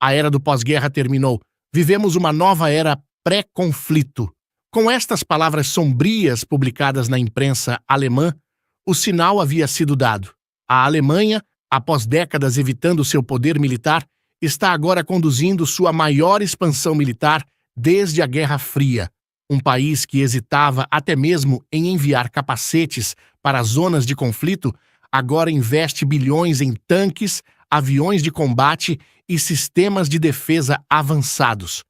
A era do pós-guerra terminou. Vivemos uma nova era pré-conflito. Com estas palavras sombrias publicadas na imprensa alemã, o sinal havia sido dado. A Alemanha, após décadas evitando seu poder militar, está agora conduzindo sua maior expansão militar desde a Guerra Fria. Um país que hesitava até mesmo em enviar capacetes para zonas de conflito, agora investe bilhões em tanques, aviões de combate e sistemas de defesa avançados.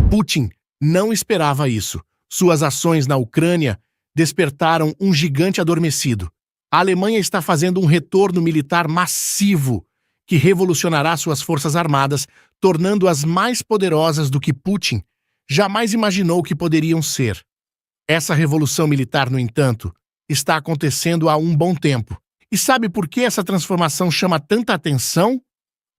Putin não esperava isso. Suas ações na Ucrânia despertaram um gigante adormecido. A Alemanha está fazendo um retorno militar massivo que revolucionará suas forças armadas, tornando-as mais poderosas do que Putin jamais imaginou que poderiam ser. Essa revolução militar, no entanto, está acontecendo há um bom tempo. E sabe por que essa transformação chama tanta atenção?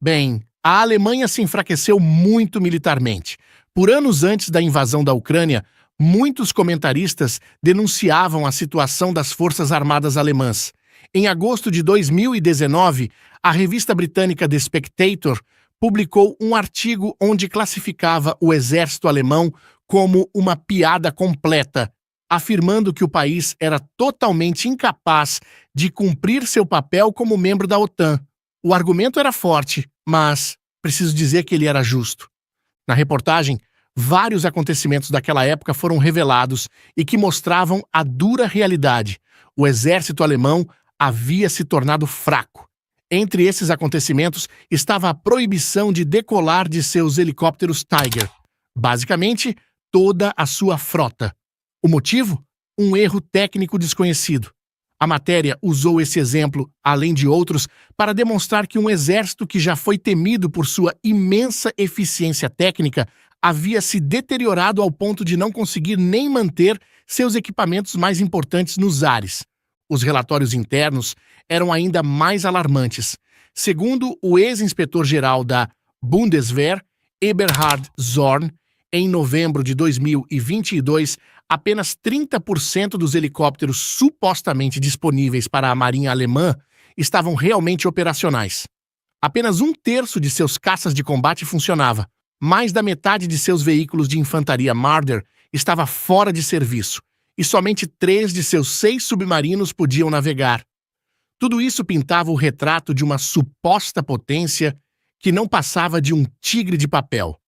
Bem, a Alemanha se enfraqueceu muito militarmente. Por anos antes da invasão da Ucrânia, muitos comentaristas denunciavam a situação das forças armadas alemãs. Em agosto de 2019, a revista britânica The Spectator publicou um artigo onde classificava o exército alemão como uma piada completa, afirmando que o país era totalmente incapaz de cumprir seu papel como membro da OTAN. O argumento era forte, mas preciso dizer que ele era justo. Na reportagem, vários acontecimentos daquela época foram revelados e que mostravam a dura realidade. O exército alemão havia se tornado fraco. Entre esses acontecimentos estava a proibição de decolar de seus helicópteros Tiger. Basicamente, toda a sua frota. O motivo? Um erro técnico desconhecido. A matéria usou esse exemplo, além de outros, para demonstrar que um exército que já foi temido por sua imensa eficiência técnica havia se deteriorado ao ponto de não conseguir nem manter seus equipamentos mais importantes nos ares. Os relatórios internos eram ainda mais alarmantes. Segundo o ex-inspetor-geral da Bundeswehr, Eberhard Zorn, em novembro de 2022, apenas 30% dos helicópteros supostamente disponíveis para a Marinha Alemã estavam realmente operacionais. Apenas 1/3 de seus caças de combate funcionava. Mais da metade de seus veículos de infantaria Marder estava fora de serviço, e somente 3 de seus 6 submarinos podiam navegar. Tudo isso pintava o retrato de uma suposta potência que não passava de um tigre de papel.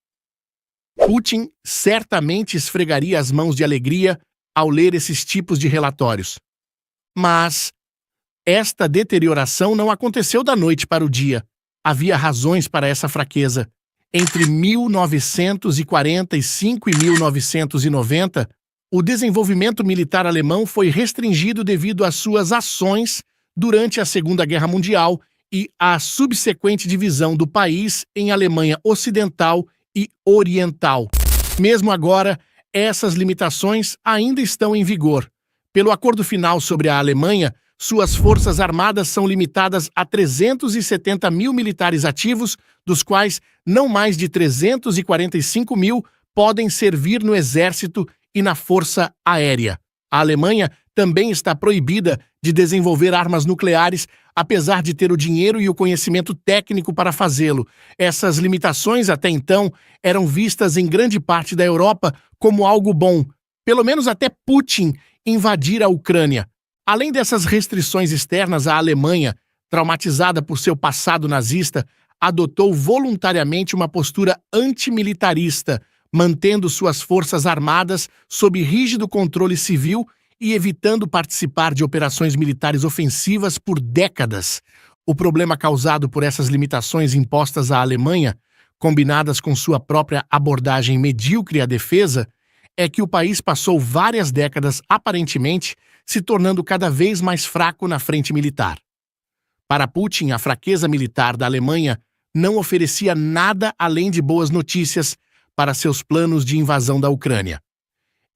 Putin certamente esfregaria as mãos de alegria ao ler esses tipos de relatórios. Mas esta deterioração não aconteceu da noite para o dia. Havia razões para essa fraqueza. Entre 1945 e 1990, o desenvolvimento militar alemão foi restringido devido às suas ações durante a Segunda Guerra Mundial e à subsequente divisão do país em Alemanha Ocidental e Oriental. Mesmo agora, essas limitações ainda estão em vigor. Pelo acordo final sobre a Alemanha, suas forças armadas são limitadas a 370 mil militares ativos, dos quais não mais de 345 mil podem servir no exército e na força aérea. A Alemanha também está proibida de desenvolver armas nucleares, apesar de ter o dinheiro e o conhecimento técnico para fazê-lo. Essas limitações, até então, eram vistas em grande parte da Europa como algo bom, pelo menos até Putin invadir a Ucrânia. Além dessas restrições externas, a Alemanha, traumatizada por seu passado nazista, adotou voluntariamente uma postura antimilitarista, mantendo suas forças armadas sob rígido controle civil e evitando participar de operações militares ofensivas por décadas. O problema causado por essas limitações impostas à Alemanha, combinadas com sua própria abordagem medíocre à defesa, é que o país passou várias décadas, aparentemente, se tornando cada vez mais fraco na frente militar. Para Putin, a fraqueza militar da Alemanha não oferecia nada além de boas notícias para seus planos de invasão da Ucrânia.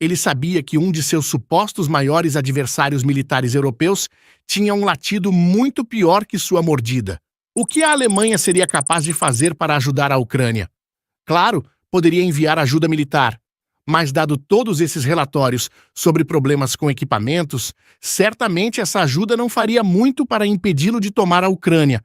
Ele sabia que um de seus supostos maiores adversários militares europeus tinha um latido muito pior que sua mordida. O que a Alemanha seria capaz de fazer para ajudar a Ucrânia? Claro, poderia enviar ajuda militar, mas dado todos esses relatórios sobre problemas com equipamentos, certamente essa ajuda não faria muito para impedi-lo de tomar a Ucrânia.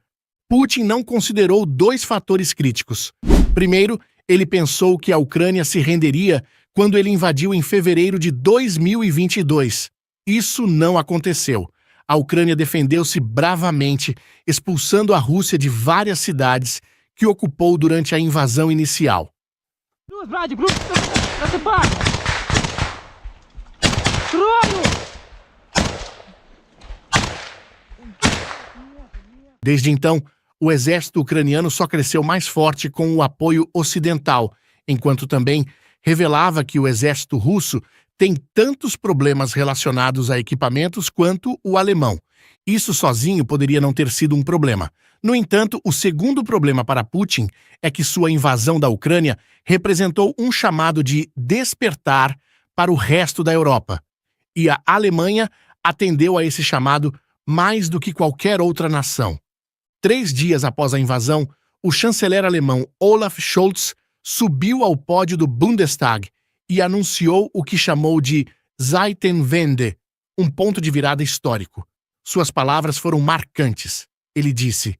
Putin não considerou dois fatores críticos. Primeiro, ele pensou que a Ucrânia se renderia quando ele invadiu em fevereiro de 2022. Isso não aconteceu. A Ucrânia defendeu-se bravamente, expulsando a Rússia de várias cidades que ocupou durante a invasão inicial. Desde então, o exército ucraniano só cresceu mais forte com o apoio ocidental, enquanto também revelava que o exército russo tem tantos problemas relacionados a equipamentos quanto o alemão. Isso sozinho poderia não ter sido um problema. No entanto, o segundo problema para Putin é que sua invasão da Ucrânia representou um chamado de despertar para o resto da Europa. E a Alemanha atendeu a esse chamado mais do que qualquer outra nação. 3 dias após a invasão, o chanceler alemão Olaf Scholz subiu ao pódio do Bundestag e anunciou o que chamou de Zeitenwende, um ponto de virada histórico. Suas palavras foram marcantes. Ele disse: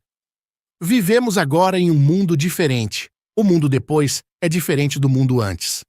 "Vivemos agora em um mundo diferente. O mundo depois é diferente do mundo antes."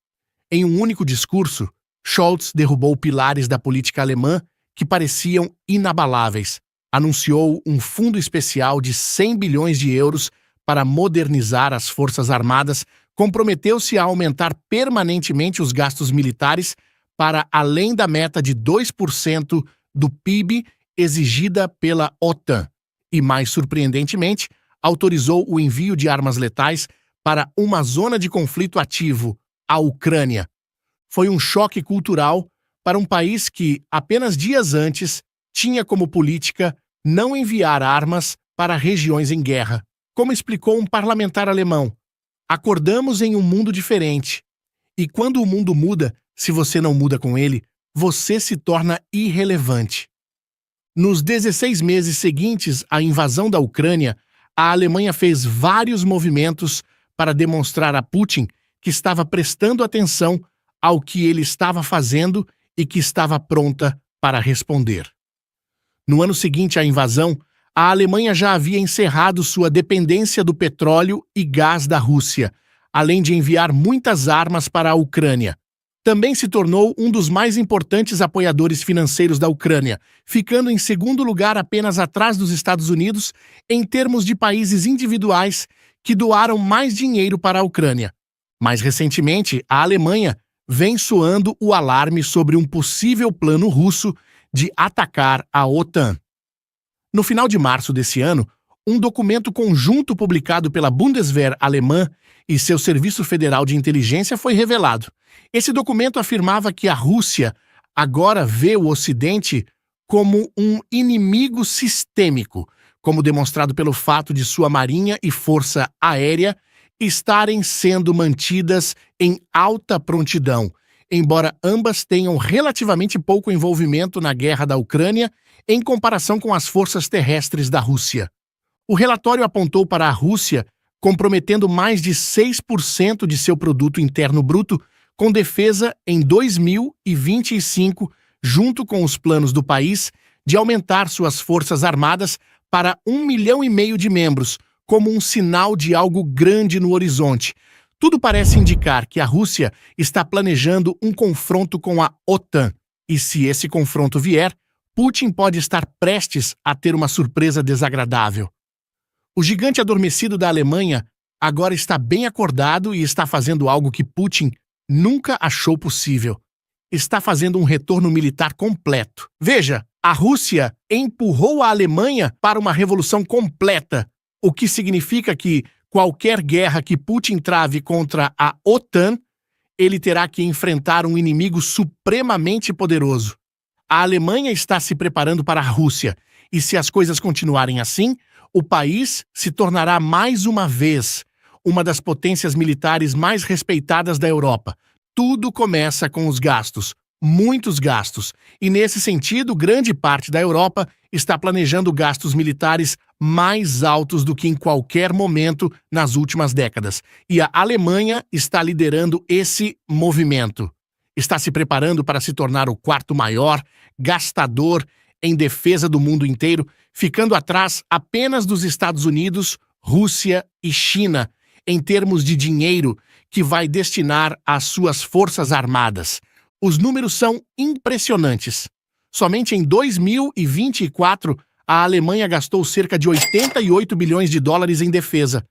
Em um único discurso, Scholz derrubou pilares da política alemã que pareciam inabaláveis. Anunciou um fundo especial de 100 bilhões de euros para modernizar as forças armadas, comprometeu-se a aumentar permanentemente os gastos militares para além da meta de 2% do PIB exigida pela OTAN e, mais surpreendentemente, autorizou o envio de armas letais para uma zona de conflito ativo, a Ucrânia. Foi um choque cultural para um país que, apenas dias antes, tinha como política não enviar armas para regiões em guerra. Como explicou um parlamentar alemão, acordamos em um mundo diferente. E quando o mundo muda, se você não muda com ele, você se torna irrelevante. Nos 16 meses seguintes à invasão da Ucrânia, a Alemanha fez vários movimentos para demonstrar a Putin que estava prestando atenção ao que ele estava fazendo e que estava pronta para responder. No ano seguinte à invasão, a Alemanha já havia encerrado sua dependência do petróleo e gás da Rússia, além de enviar muitas armas para a Ucrânia. Também se tornou um dos mais importantes apoiadores financeiros da Ucrânia, ficando em segundo lugar apenas atrás dos Estados Unidos em termos de países individuais que doaram mais dinheiro para a Ucrânia. Mais recentemente, a Alemanha vem soando o alarme sobre um possível plano russo de atacar a OTAN. No final de março desse ano, um documento conjunto publicado pela Bundeswehr alemã e seu Serviço Federal de Inteligência foi revelado. Esse documento afirmava que a Rússia agora vê o Ocidente como um inimigo sistêmico, como demonstrado pelo fato de sua marinha e força aérea estarem sendo mantidas em alta prontidão, embora ambas tenham relativamente pouco envolvimento na guerra da Ucrânia em comparação com as forças terrestres da Rússia. O relatório apontou para a Rússia comprometendo mais de 6% de seu produto interno bruto com defesa em 2025, junto com os planos do país de aumentar suas forças armadas para 1,5 milhão de membros, como um sinal de algo grande no horizonte. Tudo parece indicar que a Rússia está planejando um confronto com a OTAN, e se esse confronto vier, Putin pode estar prestes a ter uma surpresa desagradável. O gigante adormecido da Alemanha agora está bem acordado e está fazendo algo que Putin nunca achou possível. Está fazendo um retorno militar completo. Veja, a Rússia empurrou a Alemanha para uma revolução completa, o que significa que qualquer guerra que Putin trave contra a OTAN, ele terá que enfrentar um inimigo supremamente poderoso. A Alemanha está se preparando para a Rússia, e se as coisas continuarem assim, o país se tornará mais uma vez uma das potências militares mais respeitadas da Europa. Tudo começa com os gastos, muitos gastos, e nesse sentido, grande parte da Europa está planejando gastos militares mais altos do que em qualquer momento nas últimas décadas. E a Alemanha está liderando esse movimento. Está se preparando para se tornar o quarto maior gastador em defesa do mundo inteiro, ficando atrás apenas dos Estados Unidos, Rússia e China, em termos de dinheiro que vai destinar às suas forças armadas. Os números são impressionantes. Somente em 2024, a Alemanha gastou cerca de 88 bilhões de dólares em defesa.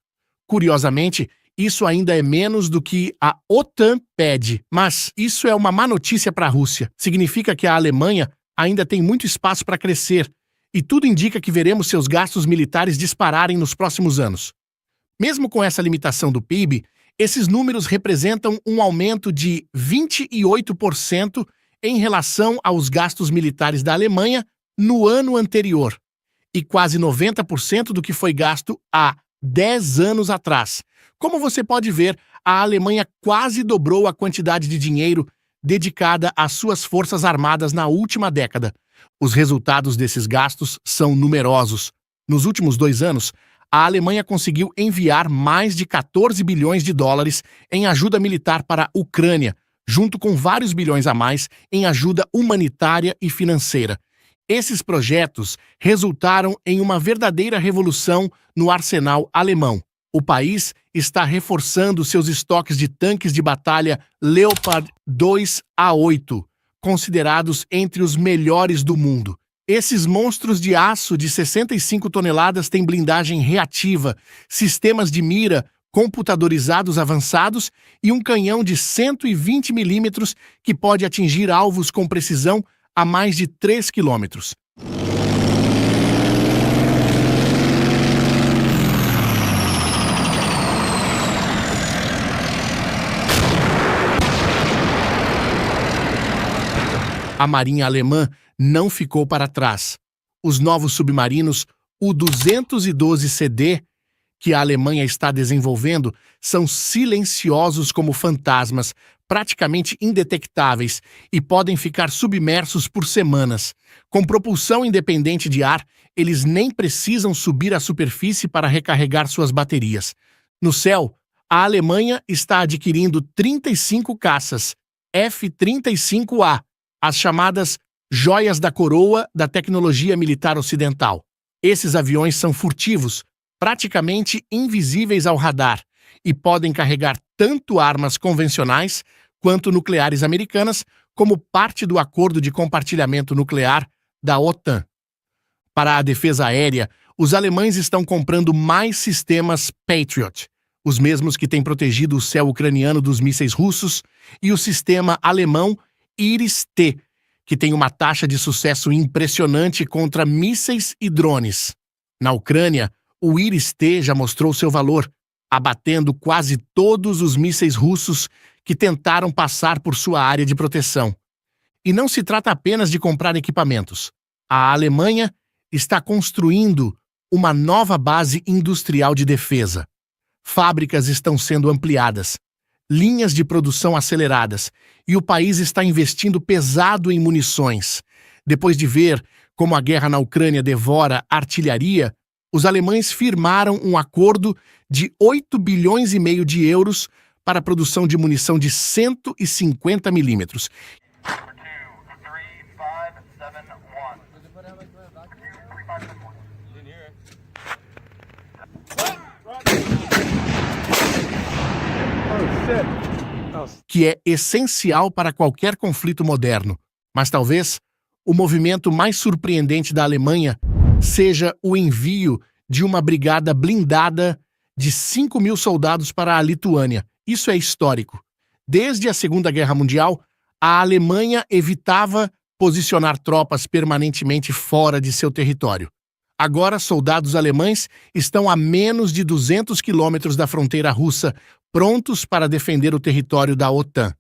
Curiosamente, isso ainda é menos do que a OTAN pede, mas isso é uma má notícia para a Rússia. Significa que a Alemanha ainda tem muito espaço para crescer, e tudo indica que veremos seus gastos militares dispararem nos próximos anos. Mesmo com essa limitação do PIB, esses números representam um aumento de 28% em relação aos gastos militares da Alemanha no ano anterior, e quase 90% do que foi gasto há 10 anos atrás. Como você pode ver, a Alemanha quase dobrou a quantidade de dinheiro dedicada às suas forças armadas na última década. Os resultados desses gastos são numerosos. Nos últimos 2 anos, a Alemanha conseguiu enviar mais de 14 bilhões de dólares em ajuda militar para a Ucrânia, junto com vários bilhões a mais em ajuda humanitária e financeira. Esses projetos resultaram em uma verdadeira revolução no arsenal alemão. O país está reforçando seus estoques de tanques de batalha Leopard 2A8, considerados entre os melhores do mundo. Esses monstros de aço de 65 toneladas têm blindagem reativa, sistemas de mira computadorizados avançados e um canhão de 120 milímetros que pode atingir alvos com precisão a mais de 3 quilômetros. A Marinha Alemã não ficou para trás. Os novos submarinos U-212CD, que a Alemanha está desenvolvendo, são silenciosos como fantasmas, praticamente indetectáveis, e podem ficar submersos por semanas. Com propulsão independente de ar, eles nem precisam subir à superfície para recarregar suas baterias. No céu, a Alemanha está adquirindo 35 caças F-35A, as chamadas joias da coroa da tecnologia militar ocidental. Esses aviões são furtivos, praticamente invisíveis ao radar, e podem carregar tanto armas convencionais quanto nucleares americanas, como parte do acordo de compartilhamento nuclear da OTAN. Para a defesa aérea, os alemães estão comprando mais sistemas Patriot, os mesmos que têm protegido o céu ucraniano dos mísseis russos, e o sistema alemão Iris-T, que tem uma taxa de sucesso impressionante contra mísseis e drones. Na Ucrânia, o Iris-T já mostrou seu valor, abatendo quase todos os mísseis russos que tentaram passar por sua área de proteção. E não se trata apenas de comprar equipamentos. A Alemanha está construindo uma nova base industrial de defesa. Fábricas estão sendo ampliadas, linhas de produção aceleradas, e o país está investindo pesado em munições. Depois de ver como a guerra na Ucrânia devora artilharia, os alemães firmaram um acordo de 8 bilhões e meio de euros para a produção de munição de 150 milímetros. Que é essencial para qualquer conflito moderno. Mas talvez o movimento mais surpreendente da Alemanha seja o envio de uma brigada blindada de 5.000 soldados para a Lituânia. Isso é histórico. Desde a Segunda Guerra Mundial, a Alemanha evitava posicionar tropas permanentemente fora de seu território. Agora, soldados alemães estão a menos de 200 quilômetros da fronteira russa, prontos para defender o território da OTAN.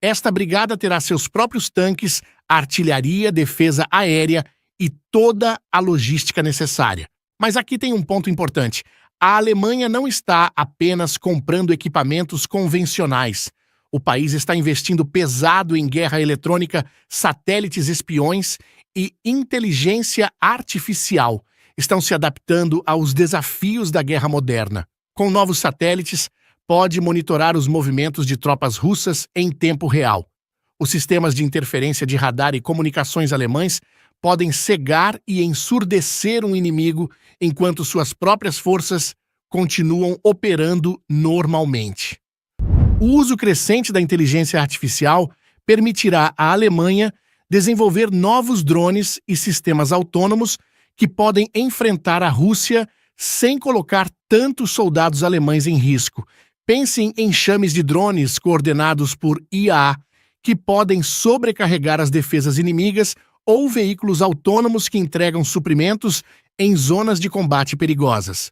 Esta brigada terá seus próprios tanques, artilharia, defesa aérea e toda a logística necessária. Mas aqui tem um ponto importante. A Alemanha não está apenas comprando equipamentos convencionais. O país está investindo pesado em guerra eletrônica, satélites espiões e inteligência artificial. Estão se adaptando aos desafios da guerra moderna. Com novos satélites, pode monitorar os movimentos de tropas russas em tempo real. Os sistemas de interferência de radar e comunicações alemães podem cegar e ensurdecer um inimigo enquanto suas próprias forças continuam operando normalmente. O uso crescente da inteligência artificial permitirá à Alemanha desenvolver novos drones e sistemas autônomos que podem enfrentar a Rússia sem colocar tantos soldados alemães em risco. Pense em enxames de drones coordenados por IA que podem sobrecarregar as defesas inimigas ou veículos autônomos que entregam suprimentos em zonas de combate perigosas.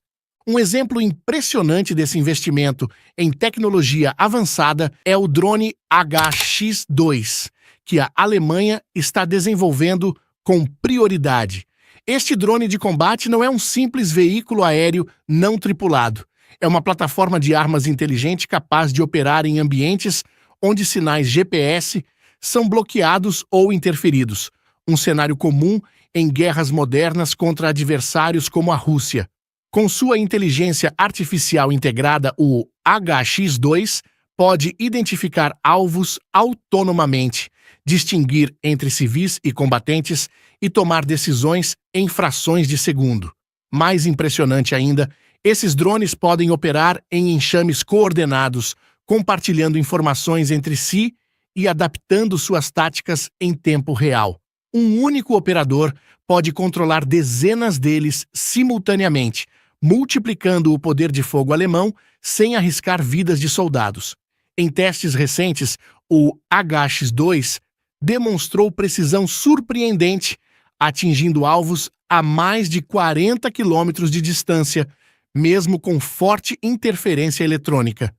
Um exemplo impressionante desse investimento em tecnologia avançada é o drone HX-2, que a Alemanha está desenvolvendo com prioridade. Este drone de combate não é um simples veículo aéreo não tripulado. É uma plataforma de armas inteligente capaz de operar em ambientes onde sinais GPS são bloqueados ou interferidos, um cenário comum em guerras modernas contra adversários como a Rússia. Com sua inteligência artificial integrada, o HX-2 pode identificar alvos autonomamente, distinguir entre civis e combatentes e tomar decisões em frações de segundo. Mais impressionante ainda, esses drones podem operar em enxames coordenados, compartilhando informações entre si e adaptando suas táticas em tempo real. Um único operador pode controlar dezenas deles simultaneamente, multiplicando o poder de fogo alemão sem arriscar vidas de soldados. Em testes recentes, o HX-2 demonstrou precisão surpreendente, atingindo alvos a mais de 40 quilômetros de distância, mesmo com forte interferência eletrônica.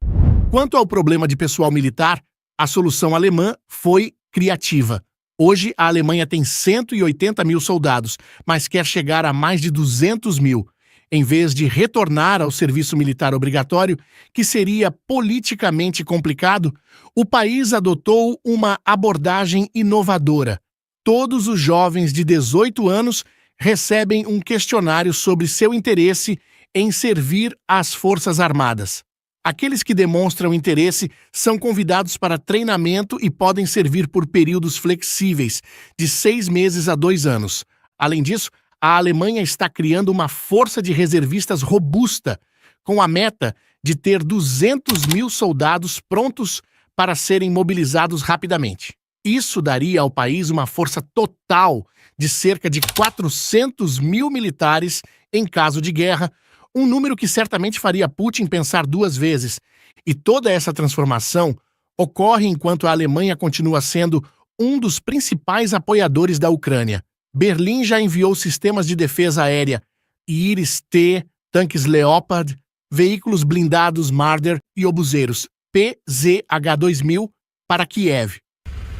Quanto ao problema de pessoal militar, a solução alemã foi criativa. Hoje, a Alemanha tem 180 mil soldados, mas quer chegar a mais de 200 mil. Em vez de retornar ao serviço militar obrigatório, que seria politicamente complicado, o país adotou uma abordagem inovadora. Todos os jovens de 18 anos recebem um questionário sobre seu interesse em servir às Forças Armadas. Aqueles que demonstram interesse são convidados para treinamento e podem servir por períodos flexíveis, de 6 meses a 2 anos. Além disso, a Alemanha está criando uma força de reservistas robusta, com a meta de ter 200 mil soldados prontos para serem mobilizados rapidamente. Isso daria ao país uma força total de cerca de 400 mil militares em caso de guerra, um número que certamente faria Putin pensar 2 vezes. E toda essa transformação ocorre enquanto a Alemanha continua sendo um dos principais apoiadores da Ucrânia. Berlim já enviou sistemas de defesa aérea Iris-T, tanques Leopard, veículos blindados Marder e obuseiros PZH-2000 para Kiev.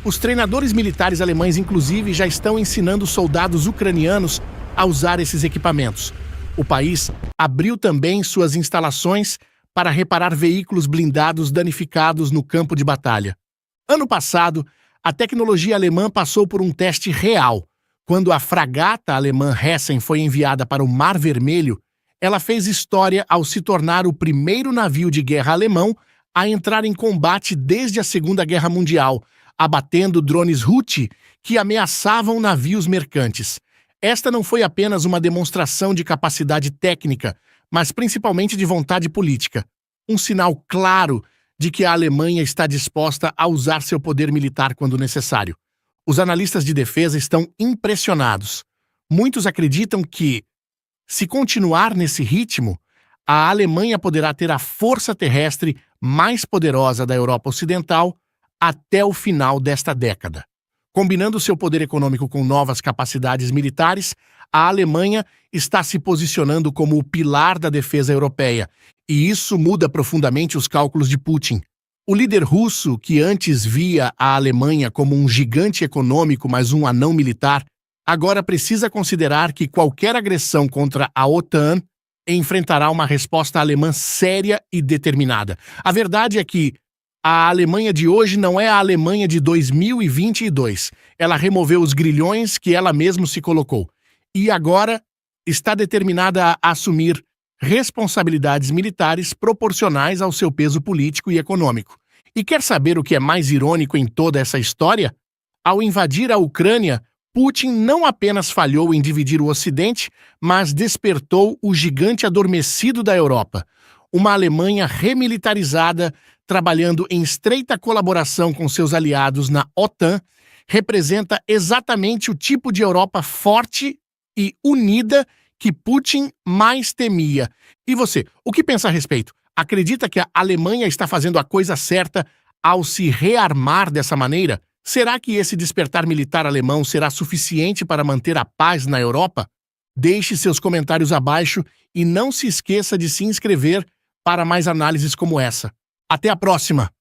Os treinadores militares alemães, inclusive, já estão ensinando soldados ucranianos a usar esses equipamentos. O país abriu também suas instalações para reparar veículos blindados danificados no campo de batalha. Ano passado, a tecnologia alemã passou por um teste real. Quando a fragata alemã Hessen foi enviada para o Mar Vermelho, ela fez história ao se tornar o primeiro navio de guerra alemão a entrar em combate desde a Segunda Guerra Mundial, abatendo drones Houthi que ameaçavam navios mercantes. Esta não foi apenas uma demonstração de capacidade técnica, mas principalmente de vontade política. Um sinal claro de que a Alemanha está disposta a usar seu poder militar quando necessário. Os analistas de defesa estão impressionados. Muitos acreditam que, se continuar nesse ritmo, a Alemanha poderá ter a força terrestre mais poderosa da Europa Ocidental até o final desta década. Combinando seu poder econômico com novas capacidades militares, a Alemanha está se posicionando como o pilar da defesa europeia, e isso muda profundamente os cálculos de Putin. O líder russo, que antes via a Alemanha como um gigante econômico, mas um anão militar, agora precisa considerar que qualquer agressão contra a OTAN enfrentará uma resposta alemã séria e determinada. A verdade é que a Alemanha de hoje não é a Alemanha de 2022. Ela removeu os grilhões que ela mesma se colocou. E agora está determinada a assumir responsabilidades militares proporcionais ao seu peso político e econômico. E quer saber o que é mais irônico em toda essa história? Ao invadir a Ucrânia, Putin não apenas falhou em dividir o Ocidente, mas despertou o gigante adormecido da Europa. Uma Alemanha remilitarizada, trabalhando em estreita colaboração com seus aliados na OTAN, representa exatamente o tipo de Europa forte e unida que Putin mais temia. E você, o que pensa a respeito? Acredita que a Alemanha está fazendo a coisa certa ao se rearmar dessa maneira? Será que esse despertar militar alemão será suficiente para manter a paz na Europa? Deixe seus comentários abaixo e não se esqueça de se inscrever para mais análises como essa. Até a próxima!